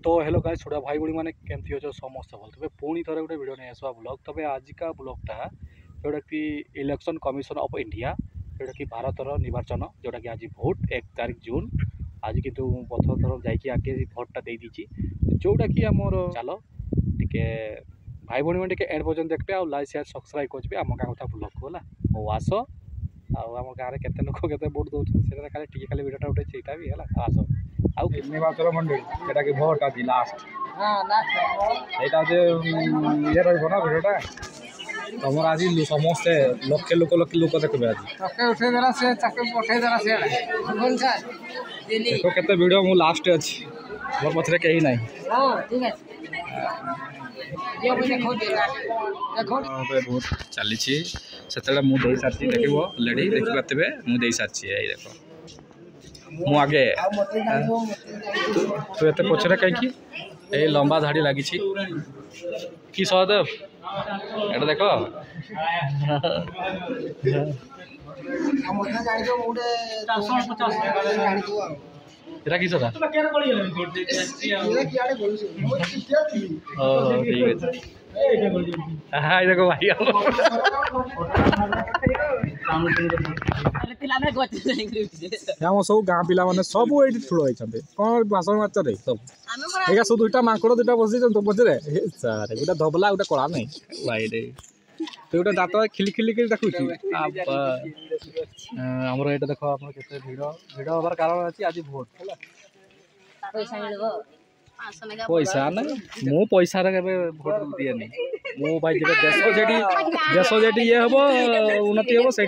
तो hello guys छोटा भाई भाई मैंने केमती अच्छे समस्त भल तबे पुणी थोड़े गोटे वीडियो नहीं आसवा ब्लॉग तबे आजिका ब्लॉगटा जोटा कि इलेक्शन कमिशन ऑफ इंडिया जोटा कि भारत निर्वाचन जोटा कि आज भोट 1 तारिख जून आज किंतु प्रथम थर जाके भोटा दे दीची जोटा कि आमर चलो टिके भाई भाई मैंने एंड पर्यटन देखते आ लाइक शेयर सब्सक्राइब करेंगे आम गाँव कथा ब्लॉग को है आस आम गाँव में केते लोक केते भोट दौरान खाली खाली वीडियोटा उठे ସେଇଟା भी है आस निर्वाचन मंडली যেটা কি ভোট আছে লাস্ট এইটা যে ইয়ে রইব না ভিডিওটা তোমার আজি সমস্তে লক্ষে লোক দেখবে আজি লক্ষে উঠে দেলা সে চাকে পঠাই দেলা সে কোন স্যার দেখো কেতে ভিডিও মু লাস্ট আছে মোর পছরে কেহি নাই ও ঠিক আছে ये भी देखो देखो बहुत चलीछि सेतला मु देई सारछि देखिबो लेडी देखि पातबे मु देई सारछि एई देखो मु आगे तो एते पछरे कहीं ए लंबा धाड़ी लगी कि सहदेव एटा देखो এটা কি সদা ঠিক আছে হ্যাঁ দেখো ভাই आम सब गाँ पिला माने सब ये ठूल होती कौन बासन माचरे सब एका सब दुईटा माकड़ दुईटा बसी तो पचरे सारे गोटे धबला गोटे कला नहीं भाई तो गोटे दात खिली खिली देखुची आमर ये देख आप भिड़ भिड़ हबार कारण अच्छी आज भोट पैसा ना मो पैसा भोट दिए नहीं मो भाई जब देश जेटी ये हम उन्नति हम से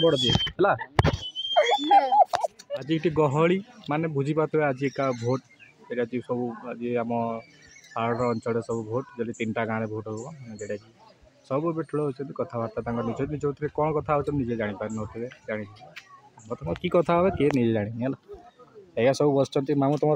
भोट दिए है आज ये गहली माने बुझी पाते आज का भोट ये सब आज आम पहाड़ अंचल सब भोट जब 3टा गाँव में भोट हम जोटा कि सब ठूल होती कथबार्ता निज निज कौन कथा निजे जापार नी जानी कि कथा किए निजे जानी है सब बस मामू तुम